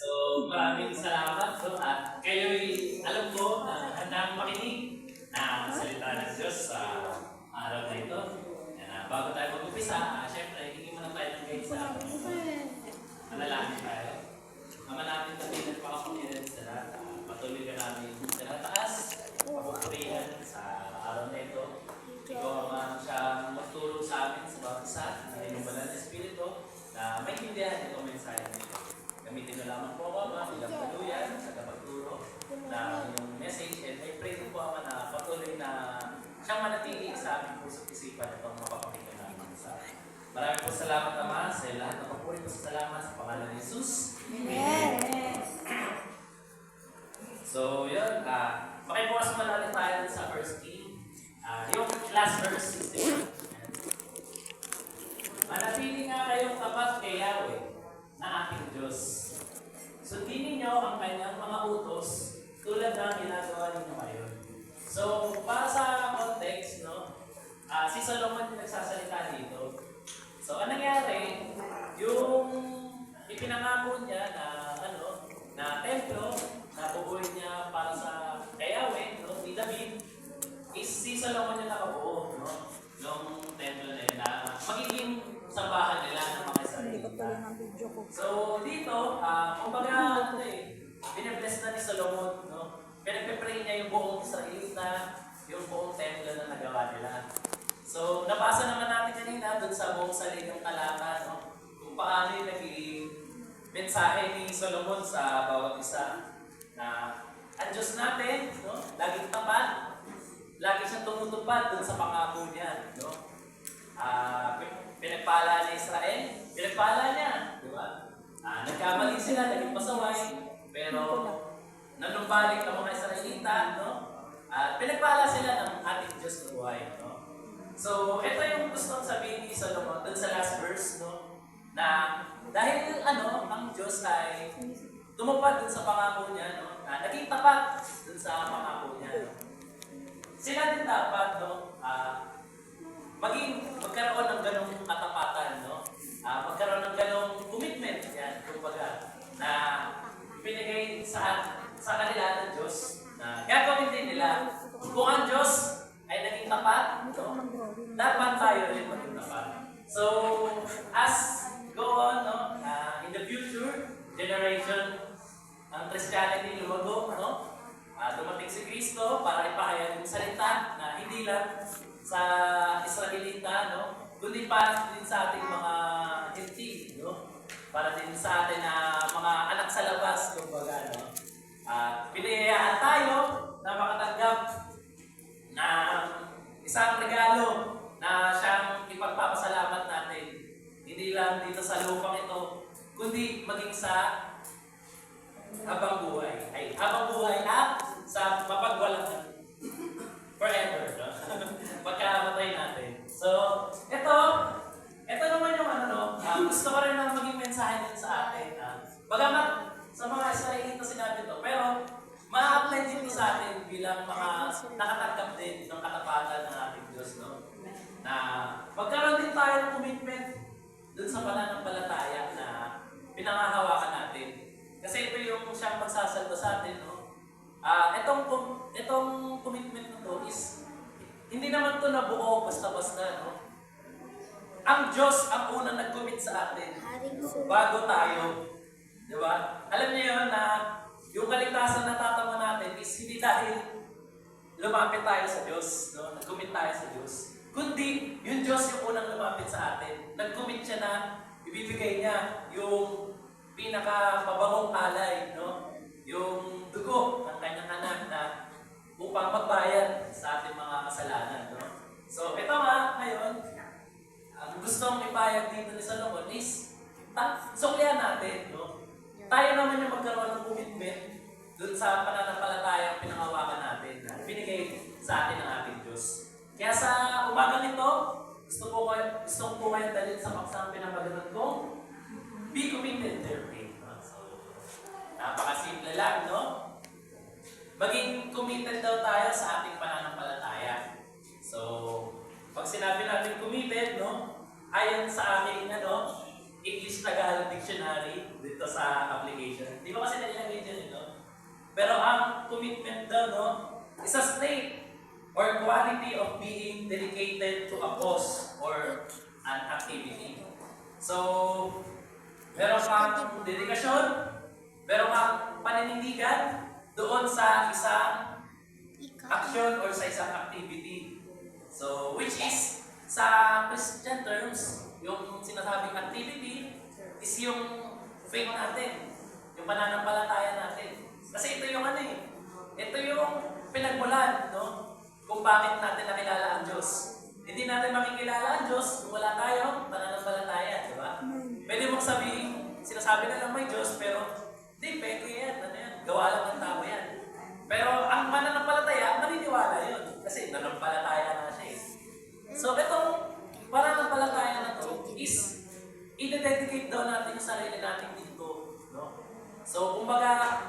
So, maraming salamat. No? At kayo'y alam ko na handang makinig na salita ng Diyos sa araw na ito. Bago tayo mag-upisa, syempre, hindi mo na tayo ng guide sa manalangin tayo. Ama namin kami nagpakapangyarihan sa lahat. Patuloy ka namin sa nataas, papupurihan sa araw na ito. Ikaw ang siyang magtulong sa amin sa bawat isa, na inyong banal na Espiritu, na maintindihan itong mensahe na ito. Gamitin na lamang po ako, Ama, bilang kaluyan sa kapagturo na inyong message. And I pray po, Ama, na patuloy na siyang manatili sa aming puso't isipan itong mapapakita namin sa amin. Maraming po salamat, Ama, sa lahat ng papuri po sa salamat sa pangalan ni Jesus. Amen. So, yun. Makibukas mo natin tayo sa first King. Yung last verse 16. Manatili nga kayong tapat kay Yahweh na aking Diyos. Sundin ninyo ang kanyang mga utos tulad ng ginagawa ninyo ngayon. So, para sa context, no, si Solomon yung nagsasalita dito. So, anong nangyari? Yung ipinangako niya na, na templo, na bubuhin niya para sa kay Yahweh, no, ni David, is si Solomon yung nakabuo, no, yung templo na yun, na magiging sambahan nila ng mga Israelita. So, dito, kumbaga, binibless na ni Solomon, no? Pinagpipray niya yung buong Israelita, yung buong templo na nagawa nila. So, nabasa naman natin kanina doon sa buong salitang talata, no? Kung paano yung naging mensahe ni Solomon sa bawat isa. Na ang Diyos natin, no? Laging tapat, lagi siyang tumutupad doon sa pangako niya, no? Pinagpala ni Israel, pinagpala niya, di ba? Nagkamali sila, naging pasaway, pero nanumbalik ang mga Israelita, no? At pinagpala sila ng ating Diyos na buhay, no? So, ito yung gustong sabihin ni Solomon dun sa last verse, no? Na dahil ang Diyos ay tumupad dun sa pangako niya, no? Naging tapat dun sa pangako niya, no? Sila din dapat, no? Magkaroon ng ganong katapatan, no? Magkaroon ng ganong commitment, yan, kumbaga, na pinigay sa kanila ng Diyos, na gagawin din nila. Kung ang Diyos ay naging tapat, no? Dapat tayo rin maging tapat. So, as go on, no? In the future generation, ang Christianity lumago, no? Dumating si Kristo para ipahayag yung salita na hindi lang sa Israelita, no? Kundi para din sa ating mga Hinti, no? Para din sa atin na mga anak sa labas, kumbaga, no? Pinahihayaan tayo na makatanggap na isang regalo na siyang ipagpapasalamat natin. Hindi lang dito sa lupang ito, kundi maging sa habang buhay. Habang buhay at sa mapagwalang forever, no? Pagkamatay natin. So, ito naman yung gusto ko rin na maging mensahe din sa atin. Bagamat sa mga Israelita sinabi ito, pero ma-apply din sa atin bilang mga nakatanggap din ng katapatan ng ating Diyos, no? Na magkaroon din tayo ng commitment dun sa pananampalataya na pinangahawakan natin. Kasi ito yung siyang magsasalba sa atin, no? Itong commitment na to is hindi naman to nabuo basta-basta, no? Ang Diyos ang unang nag-commit sa atin bago tayo. Di ba? Alam niyo yun na yung kaligtasan na tatamo natin is hindi dahil lumapit tayo sa Diyos, no? Nag-commit tayo sa Diyos. Kundi, yung Diyos yung unang lumapit sa atin. Nag-commit siya na ibibigay niya yung pinaka-mabangong alay, no? Yung dugo ng kanyang anak na upang magbayad sa ating mga kasalanan, no? So, ito nga, ngayon, ang gustong ipayag dito ni Solomon is suklihan natin, no? Tayo naman yung magkaroon ng commitment dun sa pananampalatayang pinangawakan natin na binigay sa atin ng ating Diyos. Kaya sa umagang ito, gusto ko kayo dalhin sa paksang pinamagalan kong be committed their faith. So, napakasimple lang, no? Maging committed daw tayo sa ating pananampalataya. So, pag sinabi natin committed, no? Ayon sa aming English Tagalog Dictionary dito sa application. Di ba kasi nilagay dyan, no? Pero ang commitment daw, no, is a state or quality of being dedicated to a cause or an activity. So, meron kang dedikasyon, meron kang paninindigan doon sa isang action or sa isang activity. So, which is, sa Christian terms, yung sinasabing activity is yung faith natin, yung pananampalataya natin. Kasi ito yung ano eh, ito yung pinagmulan, no? Kung bakit natin nakilala ang Diyos. Hindi natin makikilala ang Diyos kung wala tayong pananampalataya, di ba? Pwede mong sabihin, sinasabi na lang may Diyos, pero hindi, peke yan, ano yan, gawa lang ng tao yan. Pero ang mananampalataya, maniniwala yun. Kasi nanampalataya na siya eh. So itong pananampalataya na to is i-dedicate daw natin yung sarili natin dito. No? So kumbaga,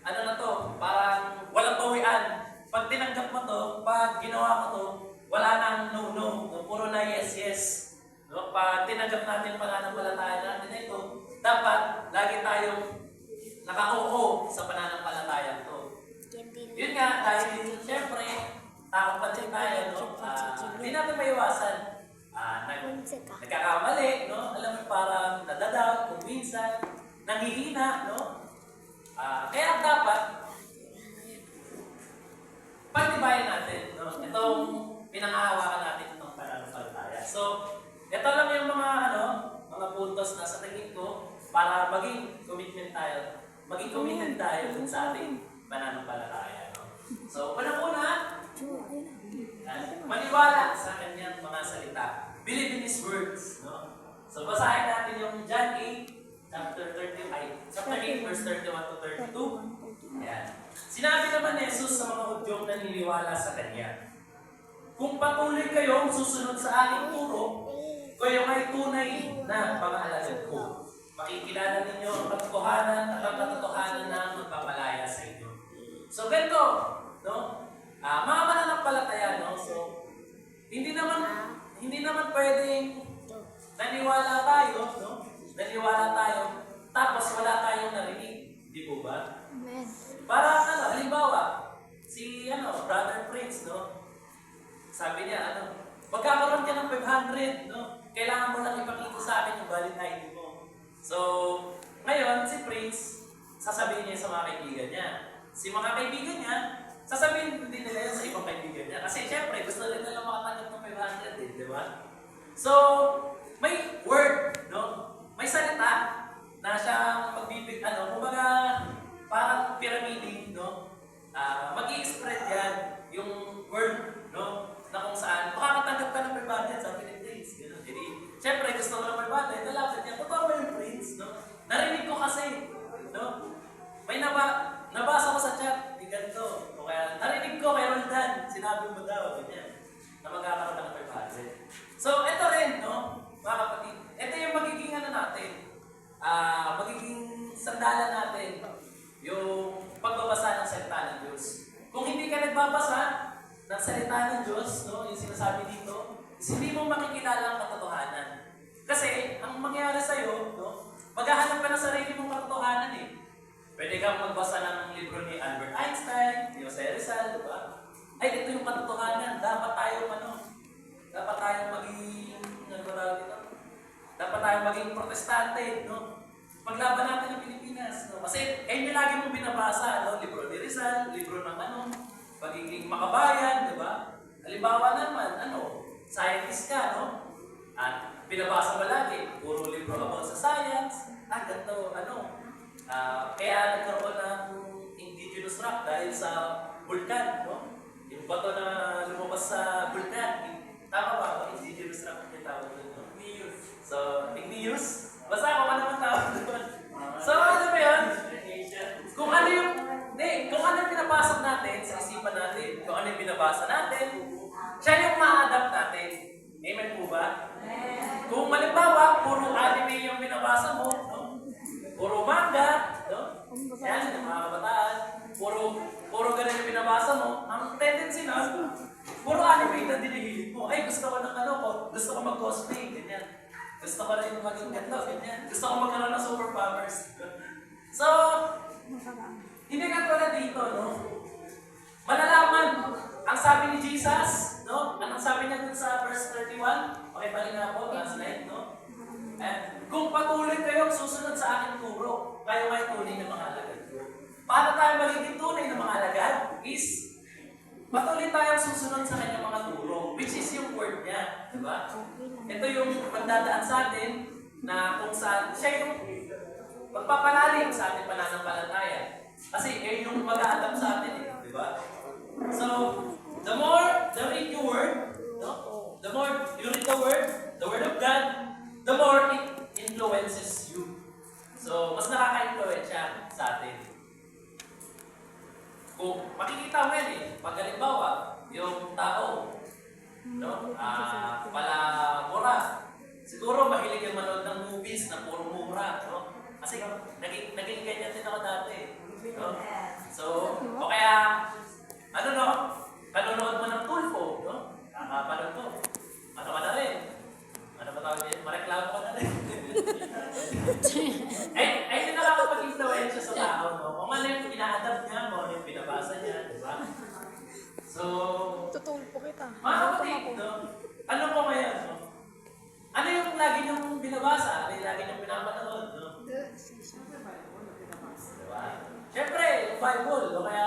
ano na to, parang walang bawian. Pag tinanggap mo to, pag ginawa mo to, wala nang no-no. No? Puro na yes-yes. No? Pag tinanggap natin yung pananampalataya natin na ito, dapat lagi tayong naka-oo sa pananampalataya to. Yun nga, dahil siyempre, tao pa din tayo, no? Hindi natin maiwasan. Nagkakamali, no? Alam mo, parang nadadaw, kung minsan, nanghihina, no? Kaya dapat, pagtibayan natin, no? Itong pinangahawakan natin itong pananampalataya. So, ito lang yung mga, mga puntos na sa tingin ko para maging commitment tayo. Maging committed tayo dun sa ating pananampalataya. No? So, unang-una, maniwala sa kanyang mga salita. Believe in His words. No? So, basahin natin yung John 8, chapter 8, verse 31 to 32. Ayan. Sinabi naman ni Jesus sa mga Hudyong naniniwala sa Kanya, kung patuloy kayong susunod sa aking turo, kayo ay tunay na pangaalagad ko. Makikilala ninyo ang katotohanan at ang katotohanan na magpapalaya sa inyo. So, ganito, no? Mga mananampalataya, no? So, hindi naman pwedeng naniwala tayo, no? Naniwala tayo, tapos wala tayong narinig. Di po ba? Amen. Para, halimbawa, si, Brother Prince, no? Sabi niya, magkakaroon ka ng 500, no? Kailangan mo lang ipakita sa akin yung valid ID mo. So, ngayon, si Prince, sasabihin niya sa mga kaibigan niya. Si mga kaibigan niya, sasabihin din nila yan sa ibang kaibigan niya. Kasi syempre, gusto rin nila makatanggap ng 500 di ba? So, may word, no? May salita na siyang kumbaga, parang pyramid, no? Mag-i-spread yan yung word, no? Na kung saan, makakatanggap ka ng 500, sabi ni Prince. Jadi, syempre, gusto ko ng 500, nalapit niya, totoo ba yung Prince, no? Narinig ko kasi, no? May nabasa ko sa chat, di ganito. O kaya, narinig ko kay Roldan, sinabi mo daw, ganyan, na magkakaroon ng 500. So, ito rin, no? Mga kapatid, ito yung magiging natin, magiging sandalan natin, yung pagbabasa ng salita ng Diyos. Kung hindi ka nagbabasa ng salita ng Diyos, no, yung sinasabi dito, hindi mo makikilala ang katotohanan. Kasi, ang mangyayari sa'yo, no, maghahanap ka ng sarili mong katotohanan eh. Pwede kang magbasa ng libro ni Albert Einstein, ni Jose Rizal, di ba? Ay, ito yung katotohanan. Dapat tayong maging protestante, no? Paglaban natin ng Pilipinas, no? Kasi, yung lagi mong binabasa, no? Libro ni Rizal, libro ng pagiging makabayan, di ba? Halimbawa naman, scientist ka, no? At binabasa mo lagi, puro libro about sa science, ganito, kaya nagkaroon ng indigenous rock dahil sa vulkan, no? Yung bato na lumabas sa vulkan, tama ba? Indigenous rock yung tawag doon, no? Igneous. So, igneous? Basta ako pa naman tawag doon. So, ano ba yun? Kung ano yung pinapasok natin sa isipan natin, kung ano yung binabasa natin, siya yung ma-adapt natin. Amen po ba? Kung malimbawa, puro anime yung binabasa mo, no? Puro manga, no? Yan, yung mga kabataan. Puro ganun yung binabasa mo. Ang tendency na, puro anime na dinihilig mo. Ay, gusto ko ng gusto ko mag-cosplay, ganyan. Gusto ko rin maging ganito, ganyan. Gusto ko magkaroon ng superpowers. So, hindi ka tulad dito, no? Malalaman, ang sabi ni Jesus, no? Anong sabi niya dun sa verse 31? Okay, balik nga po, last slide, no? Kung patuloy kayong susunod sa aking turo, kayo ay tunay na mga alagad ko. Paano tayo magiging tunay na mga alagad? Is, patuloy tayong susunod sa kanyang mga turo, which is yung word niya, di ba? Ito yung magdadaan sa atin na kung saan siya yung magpapalalim sa ating pananampalataya. Kasi yung mag-a-adapt sa atin, di ba? So, the more you read your word, no? The more you read the word of God, the more it influences you. So, mas nakaka-influensya sa atin. Kung makikita mo yan pag halimbawa, yung tao, no? Mura. Siguro mahilig yung manood ng movies na puro mura, no? Kasi naging ganyan din ako dati, no? So, o kaya, kanonood mo ng Tulfo, no? Nakapanood ko. Ano ka na rin? Ano ba tawag din? Mareklamo ka na rin. ay din nakakapag-influensya sa tao, no? Kung ano yung ina-adapt niya, kung ano yung pinabasa niya, di ba? So, Tutulpo kita. mga kapatid, no? Ano po ngayon, no? Ano yung lagi niyong binabasa? Ano yung lagi niyong pinapanood, no? Diba? Siyempre, yung Bible, o kaya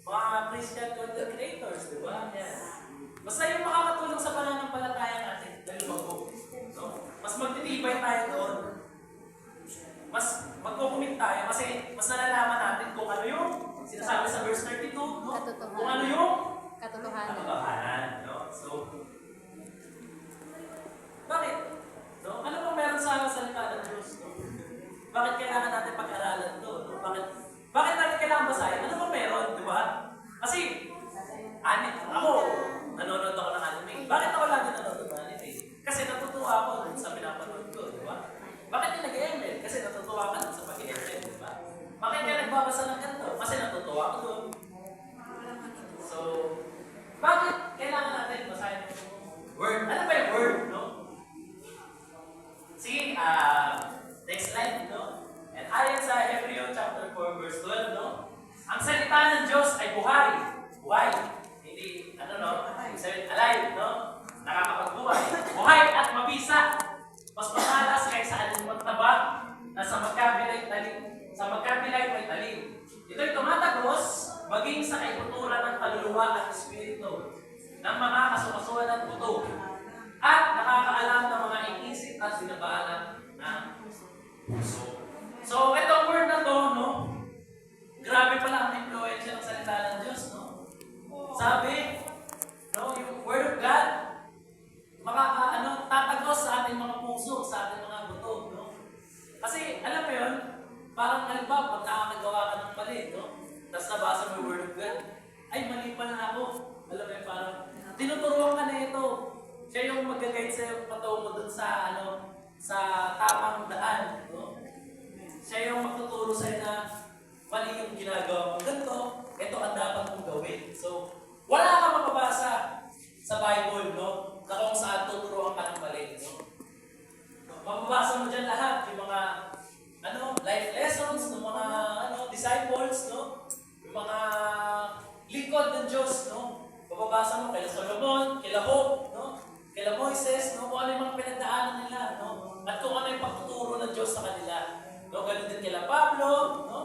mga Christian content creators, di ba? Yes. Basta yung makakatulong sa pananampalataya natin, dahil lumago. No? Mas magtitibay tayo doon. Mas magkukumit tayo kasi mas nalalaman natin kung ano yung sinasabi sa verse 32, no? Kung ano yung katotohanan, no? So, bakit? No? Ano bang meron sa salita ng Diyos? No? Bakit kailangan natin pag-aralan to? No? Bakit natin kailangan basahin? Ano bang meron? Di ba? Kasi, ako, nanonood ako ng anime. Bakit ako lagi nanonood ng anime? Kasi natutuwa ako dun sa pinapanood ko, di ba? Bakit yung nag-ML? Kasi natutuwa ka dun sa pag-ML, di ba? Bakit ka nagbabasa ng ganito? Kasi natutuwa ako dun. So, bakit kailangan natin basahin yung word? Ano ba yung word, no? Sige, next slide, no? And ayon sa Hebrews chapter 4, verse 12, no? Ang salita ng Diyos ay buhay. Buhay. Hindi, alive, no? Nakakapagbuhay. Buhay at mabisa. Mas matalas kaysa anumang taba na sa magkabilay may talim. Ito'y tumatagos maging sa kaituturan ng kaluluwa at espiritu ng mga kasukasuan at buto at nakakaalam ng mga iisip at binabaalan ng puso. So, itong word na to, no? Grabe pala ang influensya ng salita ng Diyos, no? Sabi, no, yung word of God, tatagos sa ating mga puso, sa ating mga buto, no? Kasi, alam mo yun, parang halimbawa, pag nakakagawa ka ng mali, no? Tapos nabasa mo yung word of God, ay, mali pa na ako. Alam mo yun, parang, tinuturuan ka na ito. Siya yung mag-guide sa'yo, pataw mo dun sa, sa tamang daan, no? Siya yung magtuturo sa'yo na mali yung ginagawa mo. Ganito, ito ang dapat mong gawin. So, wala kang mapabasa sa Bible, no? Na kung saan tuturuan ka ng mali, no? Mapabasa mo dyan lahat, yung mga, life lessons ng mga, disciples, no? Yung mga lingkod ng Diyos, no? Mapabasa mo kay Solomon, kay Job, no? Kay Moises, no? Kung ano yung mga pinagdaanan nila, no? At kung ano yung pagtuturo ng Diyos sa kanila. No, ganun din kila Pablo, no?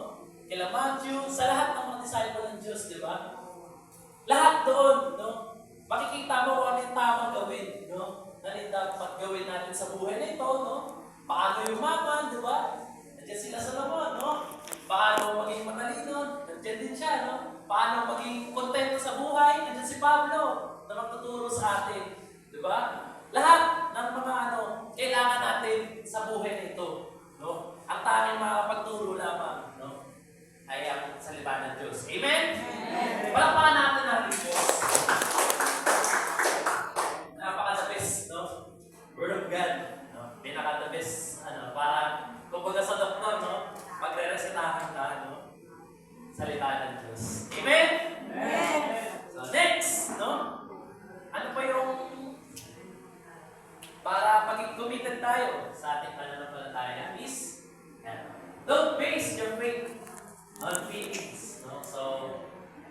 Kila Matthew, sa lahat ng mga disciple ng Diyos, di ba? Lahat doon, no? Makikita mo kung ano yung tamang gawin, no? Na dapat gawin natin sa buhay na ito, no? Paano yumaman, di ba? Nandiyan sila Solomon, no? Paano maging matalino, nandiyan din siya, no? Paano maging kontento sa buhay, nandiyan si Pablo, na magtuturo sa atin, di ba? Lahat ng mga kailangan natin sa buhay na ito, no? Ang tanging makakapagturo lamang, no? Ay ang salita ng Diyos. Amen? Palakpakan natin natin Diyos. Napaka-the best, no? Word of God, no? Pinaka-the best, para Increase your faith on feelings. No? So,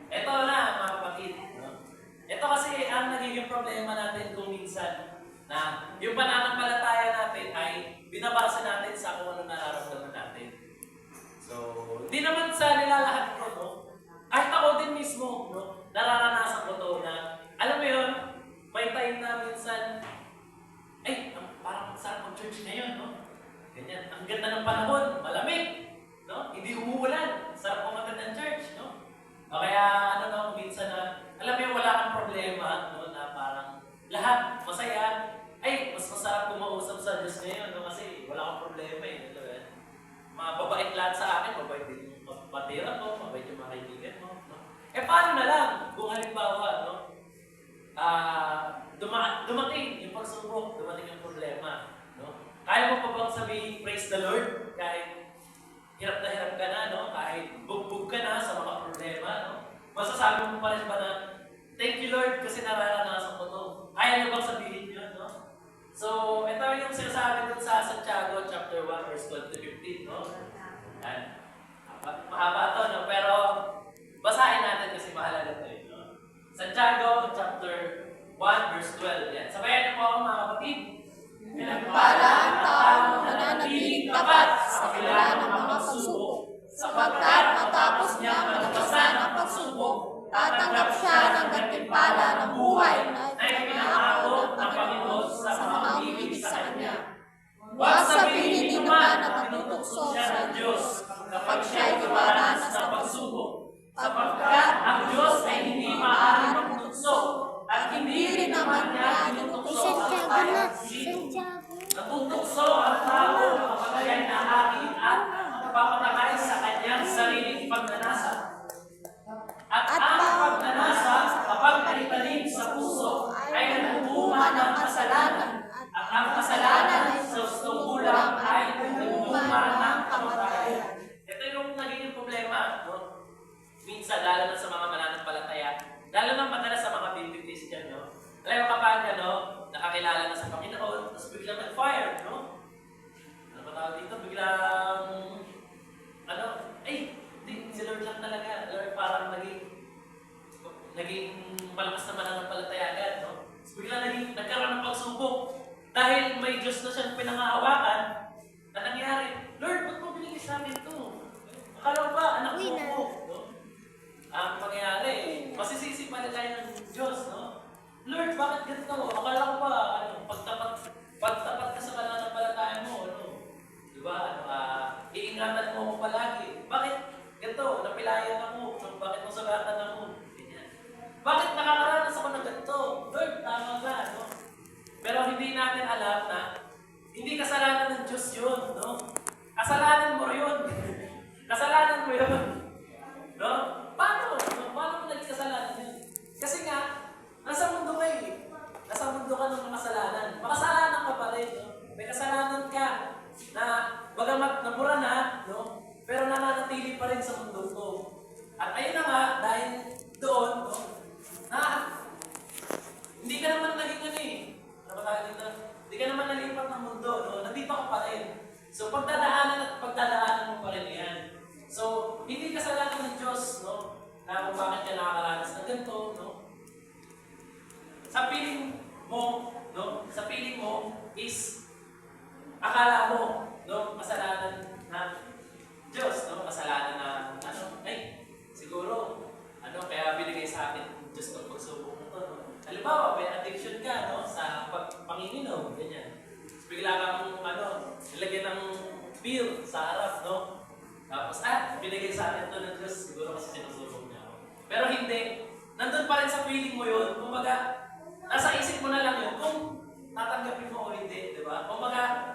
ito na mga kapatid. No? Ito kasi ang nagiging problema natin kung minsan na yung pananampalataya natin ay binabasa natin sa kung ano nararamdaman natin. So, hindi naman sa nilalahat ko, no? Kahit ako din mismo, no? Nararanasan ko to na, alam mo yun, may time na minsan, ay, parang sarap mag-church ngayon, no? Ganyan, ang ganda ng panahon, malamig, no? Hindi umuulan, sarap pumunta ng church, no? O kaya, ano no, minsan na, alam mo yun, wala kang problema, no? Na parang lahat masaya, ay, mas masarap kumausap sa Diyos ngayon, no? Kasi wala kang problema eh, no? Mababait lahat sa akin, mabait din yung patira ko, mabait yung mga kaibigan mo, no? Eh, paano na lang, kung halimbawa, no? Dumating yung pagsubok, dumating yung problema, no? Kaya mo pa bang sabihin, praise the Lord, kahit hirap ka na, no? Kahit bugbog ka na sa mga problema, no? Masasabi mo pa rin ba na, thank you Lord kasi nararanasan ko to. Kaya nyo bang sabihin yun, no? So, ito yung sinasabi dun sa Santiago chapter 1 verse 12 to 15, no? Yan. Mahaba to, no? Pero basahin natin kasi mahalaga to, no? Santiago chapter 1 verse 12. Yan. Sabayan niyo po ako mga kapatid. Pinagpala ang taong nananatiling tapat sa kabila ng mga pagsubok, sapagkat matapos niya malagpasan ang pagsubok, tatanggap siya ng gantimpala ng buhay na ipinangako ng Panginoon sa mga umibig sa Kanya. Huwag sabihin ni naman na natutukso sa Diyos kapag siya'y dumaranas ng pagsubok, sapagkat ang Diyos ay hindi maaaring magtukso at hindi rin naman niya tinutukso ang tayong sino. Natutukso ang tao kapag siya'y nahain at nagpapatakay sa kanyang sariling pagnanasa. At ang pagnanasa kapag naitanim sa puso ay nagbubunga ng kasalanan. At ang kasalanan sa gustong kulang ay nagbubunga ng kamatayan. Ito yung naging problema, no? Minsan, lalo na sa mga mananampalataya, lalo na madalas sa mga baby Christian, no? Alam mo kapag, ano, nakakilala na sa Panginoon, tapos biglang nag-fire, no? Ano ba tawag dito? Biglang, ano, ay, si Lord lang talaga. Lord, parang naging malakas na mananampalataya agad, no? So, biglang nagkaroon ng pagsubok. Dahil may Diyos na siyang pinangahawakan, na nangyari, Lord, ba't mo binigay sa amin ito? Akala ba, anak mo ko, no? Ang pangyayari, masisisi pa na tayo ng Diyos, no? Lord, bakit ganito? Akala ko ba, ano, pagtapat ka sa pananampalataya mo, ano? Diba, iingatan mo ako palagi. Bakit ganito? Napilayan ako. Bakit mo sagatan ako? Ganyan. Bakit nakakaranas ako ng ganito? Lord, tama ba, no? Pero hindi natin alam na hindi kasalanan ng Diyos yun, no? Kasalanan mo yun. Kasalanan mo yun. No? Paano? No? Paano mo naging kasalanan yun? Kasi nga, nasa mundo ka eh. Nasa mundo ka ng makasalanan. Makasalanan ka pa rin, no? May kasalanan ka na bagamat nabura na, no? Pero nananatili pa rin sa mundo ko. At ayun na nga, dahil doon, no? Na hindi ka naman naging ano eh. Hindi ka naman nalipat ng mundo, no? Nandito ka pa rin. So pagdadaanan mo pa rin yan. So, hindi kasalanan ng Diyos, no? Na kung bakit ka nakakaranas ng ganito, no? Sa piling mo, no? Sa piling mo is akala mo, no? Kasalanan ng Diyos, no? Kasalanan na, ano? Ay, siguro, ano? Kaya binigay sa akin Diyos ng pagsubok na to, no? Halimbawa, may addiction ka, no? Sa pangininom, ganyan. Tapos bigla kang, ano? Nilagyan ng beer sa harap, no? Tapos, binigay sa akin ito ng Diyos, siguro kasi sinusubok niya ako. Pero hindi. Nandun pa rin sa feeling mo yun. Kumbaga, nasa isip mo na lang yun kung tatanggapin mo o hindi, di ba? Kumbaga,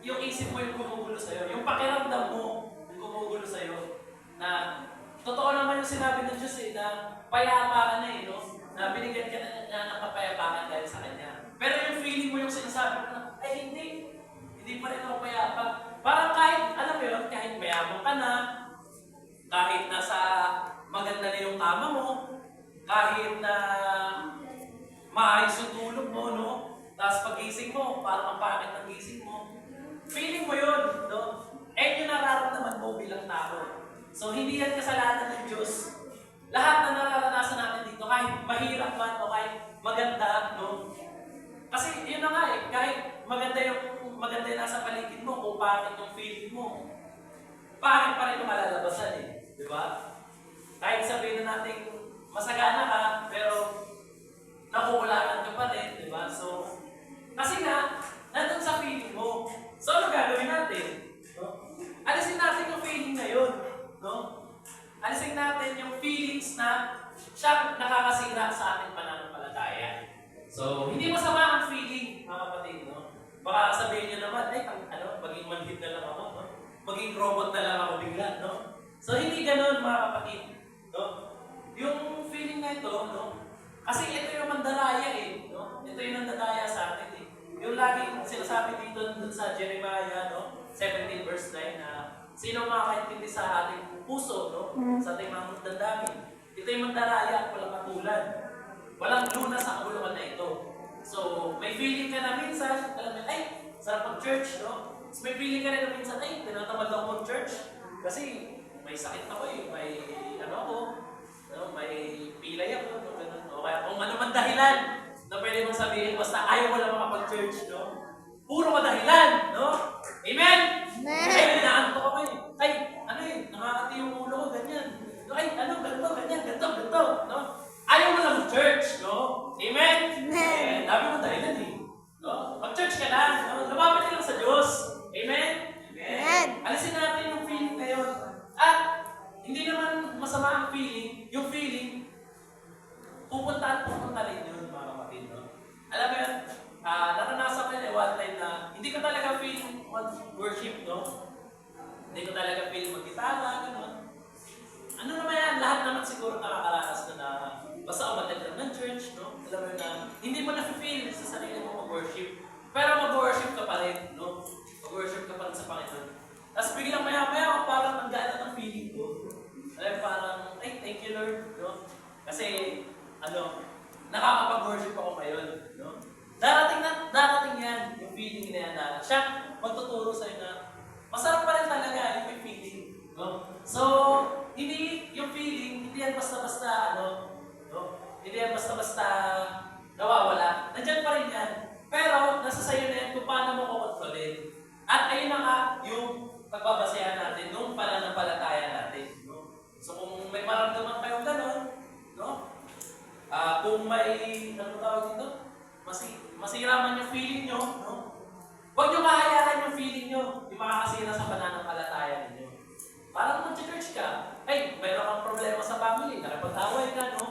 yung isip mo yung gumugulo sa'yo. Yung pakiramdam mo yung gumugulo sa'yo. Na, totoo naman yung sinabi ng Diyos eh, na payapa ka na eh, no? Na binigyan ka na ng kapayapakan dahil sa Kanya. Pero yung feeling mo yung sinasabi mo na, ay hindi. Hindi pa rin ako payapa. Parang kahit, alam mo yun, kahit mayaman ka na, kahit nasa maganda na yung kama mo, kahit na maayos yung tulog mo, no? Tapos pagising mo, parang ang pangit ng gising mo. Feeling mo yun, no? Eh yung nararamdaman mo bilang So, hindi yan kasalanan ng Diyos. Lahat na nararanasan natin dito, kahit mahirap man o kahit maganda, no? Kasi yun na nga eh, kahit maganda yung nasa paligid mo, kung pangit yung feeling mo, pangit pa rin yung malalabasan eh. Di ba? Kahit sabihin na natin, masagana ka, pero nakukulangan ka pa rin, di ba? So, kasi nga, nandun sa feeling mo. So, ano gagawin natin? No? Alisin natin yung feeling na yun. No? Alisin natin yung feelings na siya nakakasira sa ating pananampalataya. So, hindi masama ang feeling, mga kapatid. No? Baka sabihin nyo naman, maging manhid na lang ako. No? Maging robot na lang ako bigla. No? So, hindi ganun, mga kapatid. No? Yung feeling na ito, no? Kasi ito yung mandalaya eh. No? Ito yung nandadaya sa atin eh. Yung laging sinasabi dito sa Jeremiah, no? 17 verse 9 na sino makakaintindi sa ating puso, no? Sa ating mga damdamin. Ito yung mandalaya at walang katulad. Walang lunas sa kabulukan na ito. So, may feeling ka na minsan, alam mo, ay, sarap mag-church, no? So, may feeling ka na minsan, ay, tinatamad ako mag-church. Kasi may sakit ako eh, may no? May pilay ako, no? O kaya kung ano man dahilan na pwede mong sabihin, basta ayaw mo lang makapag-church, no? Puro madahilan, no? Amen? Amen. Ay, inaanto ako eh. Ay, nakakati yung ulo ko, ganyan. No, ay, ganito, ganyan, ganito, no? Ayaw mo lang mag-church, no? Amen? Amen. Dami mo dahilan eh. No? Mag-church ka lang, no? Lumapit ka lang sa Diyos. Amen? Amen. Alisin natin yung feeling na yun. At, hindi naman masama ang feeling. Yung feeling, pupunta rin yun, mga kapatid, no? Alam mo yun, naranasan ko yun one time na hindi ko talaga feel worship, no? Hindi ko talaga feel mag-gitara, gano'n. Ano naman yan, lahat naman siguro nakakaranas na basta umatag lang ng church, no? Alam mo yun na, hindi mo na-feel sa sarili mo mag-worship. Pero mag-worship ka pa rin, no? Mag-worship ka pa rin sa Panginoon. Tapos biglang maya-maya, parang ang gana ng feeling ko. Alam, parang, ay, thank you Lord, no? Kasi, nakakapag-worship ako ngayon, no? Darating yan, yung feeling na yan na siya magtuturo sa'yo na masarap pa rin talaga yung may feeling, no? So, hindi yung feeling, hindi yan basta-basta, no? Hindi yan basta-basta nawawala. Nandiyan pa rin yan. Pero, nasa sa'yo na yan kung paano mo kukontrolin. At ayun na nga, yung pagbabasehan natin, nung pananampalataya natin, no? So, kung may maramdaman kayong gano'n, no? Kung may, tawag dito? Masira man yung feeling nyo, no? Huwag nyo mahayaan yung feeling nyo, yung makakasira sa pananampalataya ninyo. Parang mag-church ka, ay, mayroon kang problema sa family, nakapag-away ka, no?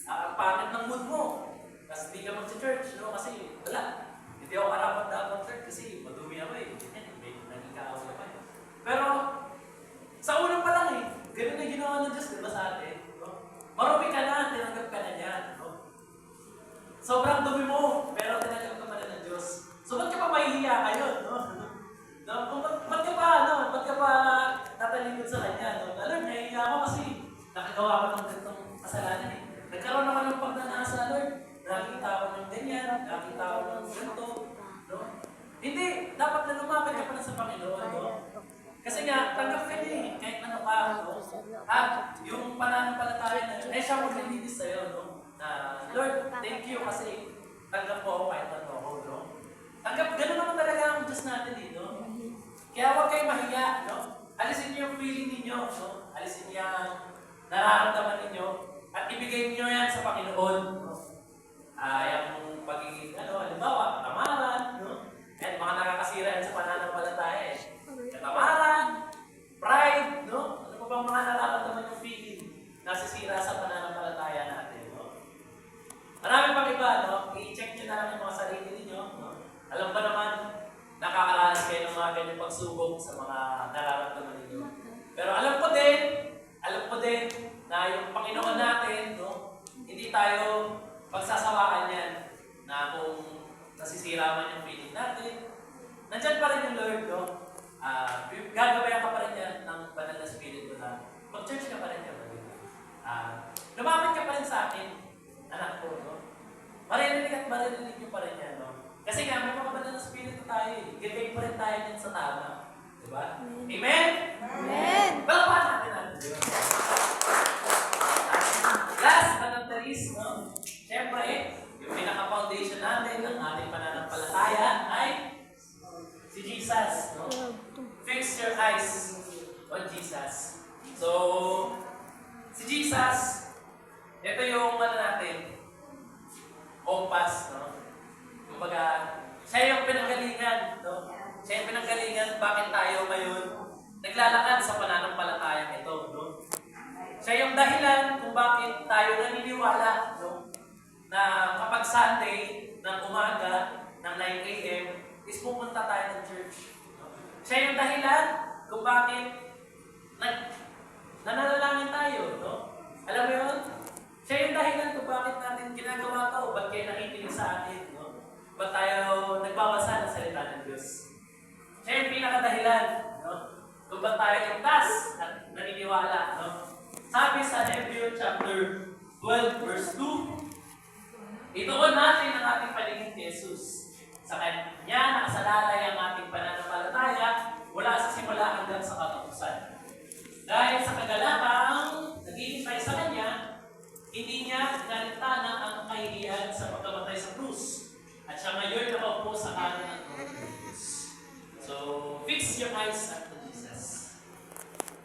Ang pangit ng mood mo, kasi hindi ka mag-church, no? Kasi, wala. Hindi ako karapat dapat church kasi madumi ako eh. May naging kaaway pa eh. Pero, sa unang pa lang eh, ganun na ginawa ng Diyos, diba sa atin? No? Marumi ka na, tinanggap ka na niyan, no? Sobrang dumi mo, pero tinanggap ka pa na ng Diyos. So, ba't ka pa mahihiya kayo, no? Ba't ka pa tatalikod sa Kanya, no? Lord, nahihiya ako kasi nakagawa ko ng ganitong kasalanan eh. Nagkaroon naman ng pagnanasa, Lord. Nakita ko ng ganyan, nakita ko ng ganito, no? Hindi, dapat na lumapit ka pa na sa Panginoon, no? Kasi nga, tanggap ka niya eh, kahit ano ka, no? At yung pananampalataya na yun, siya maglilinis sa'yo, no? Lord, thank you kasi tanggap po ako kahit ano ako, no? Tanggap, gano'n naman talaga ang Diyos natin eh, no? Kaya huwag kayo mahiya, no? Alisin niyo yung feeling ninyo, no? Alisin niyo ang nararamdaman ninyo at ibigay niyo yan sa Panginoon, no? Yung pagiging, halimbawa, katamaran, no? Yan, mga nakakasira yan sa pananampalataya eh. Katamaran, pride, no? Ano pa bang mga nararamdaman yung feeling nasisira sa pananampalataya natin, no? Marami pang iba, no? I-check nyo na lang yung mga sarili ninyo, no? Alam ba naman, nakakaranas kayo ng mga ganyang pagsubok sa mga nararamdaman ninyo. Pero alam ko din na yung Panginoon natin, no? Hindi tayo pagsasawaan yan na kung nasisira man yung feeling natin. Nandyan pa rin yung Lord, no? Gagabayan ka pa rin yan ng banal na spirito na mag-church ka pa rin yan. Lumapit ka pa rin sa akin, anak ko, no? Maririnig at maririnig nyo pa rin yan, no? Kasi nga, may mga banal na spirito tayo eh. Gagawin pa rin tayo yan sa tama. Diba? Amen? Amen. Balapan natin ang Diyos. your eyes on Jesus. So, si Jesus, ito yung ano natin, compass, no? Kumbaga, siya yung pinanggalingan, no? Siya yung pinanggalingan bakit tayo ngayon naglalakad sa pananampalatayang ito, no? Siya yung dahilan kung bakit tayo naniniwala, no? Na kapag Sunday ng umaga ng 9 a.m. is pupunta tayo ng church. No? Siya yung dahilan kung bakit nananalangin tayo, no? Alam mo yun? Siya yung dahilan kung bakit natin ginagawa ito, ba't kayo nakikinig sa atin, no? Ba't tayo nagbabasa ng salita ng Diyos? Siya yung pinakadahilan, no? Kung ba't tayo ligtas at naniniwala, no? Sabi sa Hebrew chapter 12 verse 2, ituon natin ang ating paningin kay Jesus. Sa Kanya nakasalalay ang ating pananampalataya mula sa simula hanggang sa katapusan. Dahil sa kagalakang naghihintay sa Kanya, hindi niya inalintana ang kahihiyan sa pagkamatay sa krus. At siya ngayon nakaupo sa kanan ng trono ng Diyos. So, fix your eyes at Jesus.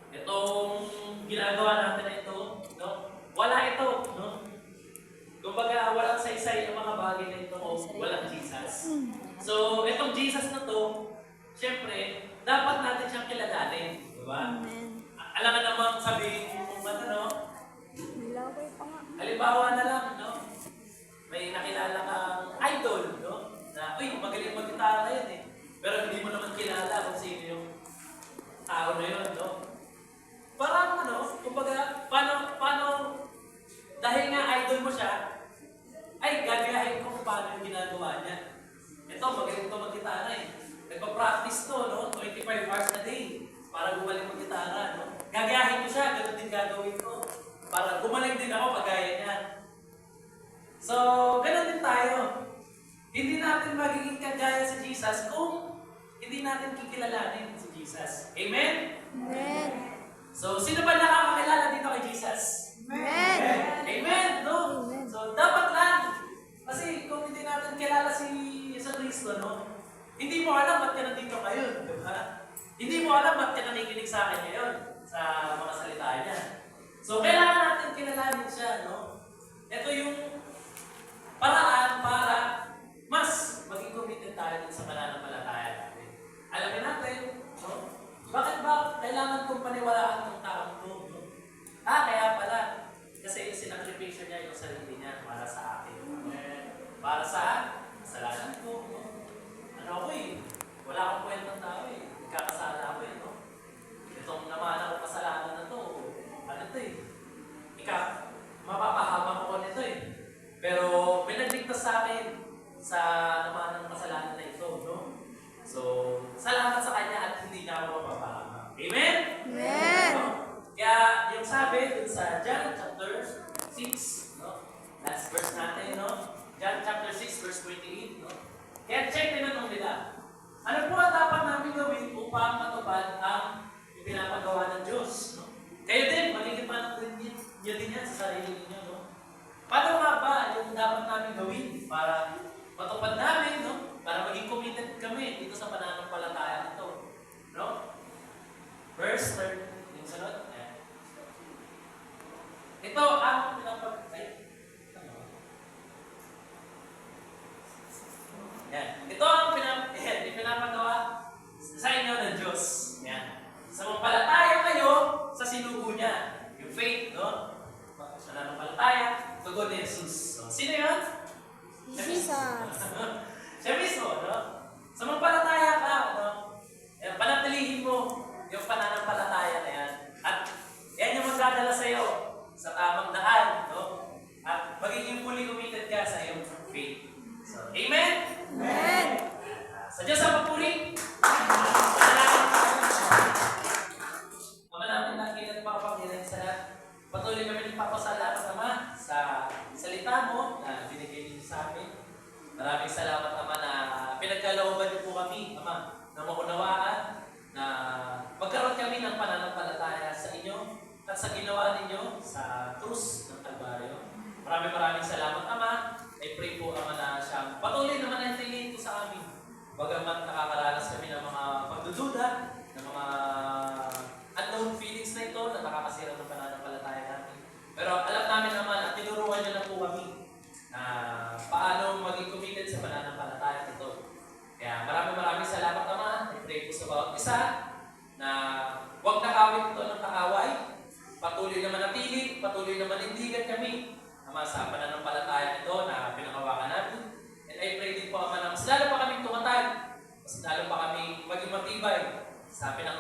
Itong ginagawa natin ito, no? Wala ito, no? Kumbaga, walang saysay ang mga bagay na ito o walang Jesus. So, itong Jesus na to, syempre, dapat natin siyang kilalanin. Diba? Alam nga namang sabihin kung ano, no? Halimbawa na lang, no? May nakilala kang idol, no? Na, uy, magaling mag-gitara yan eh. Pero hindi mo naman kilala kung sino yung tao na yun, no? Parang ano, kumbaga, paano, dahil nga idol mo siya, ay gagayahin ko kung paano yung ginagawa niya. Ito, magaling ito mag-gitara eh. Nagpa-practice to, no? 25 hours a day para gumaling mag-gitara, no? Gagayahin ko siya, ganun din gagawin ko. Para gumaling din ako kagaya niya. So, ganun din tayo. Hindi natin magiging kagaya sa Jesus kung hindi natin kikilalanin si Jesus. Amen? Amen. So, sino ba nakakakilala dito kay Jesus? Amen. Amen, no? So, dapat lang. Kasi kung hindi natin kilala si Kristo, no? Hindi mo alam ba't ka nandito ngayon, di ba? Hindi mo alam ba't ka nakikinig sa akin ngayon sa mga salita niya. So, kailangan natin kilalanin siya, no? Ito yung paraan para mas maging committed tayo din sa pananampalataya natin. Alamin natin, no? Bakit ba kailangan kong paniwalaan ng taong to, no? Kaya pala. Kasi sinakripisyo niya yung sarili niya para sa akin. Para sa kasalanan ko, no? Ano ako eh? Wala akong kwentang tao eh. Nagkakasala ako eh, no? Itong naman ako kasalanan na to, ano to eh? Mapapahama ko nito eh. Pero pinagligtas sa akin sa naman ng kasalanan na ito, no? So, salamat sa Kanya at hindi niya ako mapapahama. Amen? Amen. No? Kaya yung sabi dun sa John chapter 6, no? Last verse natin, no? John chapter 6 verse 28, no? Kaya check tinanong nila, ano po ang dapat namin gawin upang matupad ang pinapagawa ng Diyos, no? Kayo din, magiging panang din nyo din yan sa sarili ninyo, no? Paano nga ba yung dapat namin gawin para matupad namin, no? Para maging committed kami dito sa pananampalataya nito, no? Verse 3, yung sunod. Ito ang Ito ang pinapagawa sa inyo ng Diyos. Yan. Samantalataya kayo sa sinugo niya. Yung faith, no? Sa nananampalataya, tugon ni Jesus. So, sino yun? Jesus. Siya mismo, no? Samantalataya ka, no? Panatilihin mo yung pananampalataya na yan. At yan yung magdadala sa iyo sa tamang daan, no? At magiging fully committed ka sa iyong faith. So, amen? Amen. Sa Diyos ang papuri. Ama natin nakikinig makapangyarihan sa lahat. Patuloy kami nagpapasalamat, Ama, sa salita mo na binigay niyo sa amin. Maraming salamat, Ama, na pinagkalooban niyo po kami, Ama, na maunawaan na magkaroon kami ng pananampalataya sa inyo at sa ginawa ninyo sa krus ng Kalbaryo. Maraming salamat, Ama. I pray po, Ama, na siyang patuloy naman ang tingin ko sa amin. Bagamat nakakaranas kami ng mga pagdududa, ng mga bawat isa na huwag nakawit ito ng kaaway. Patuloy na manatili, patuloy na manindigan kami Ama sa pananampalataya ito na pinangawakan natin. And I pray din po, Ama, na mas lalo pa kaming tumatag, mas lalo pa kami maging matibay sa pinangawakan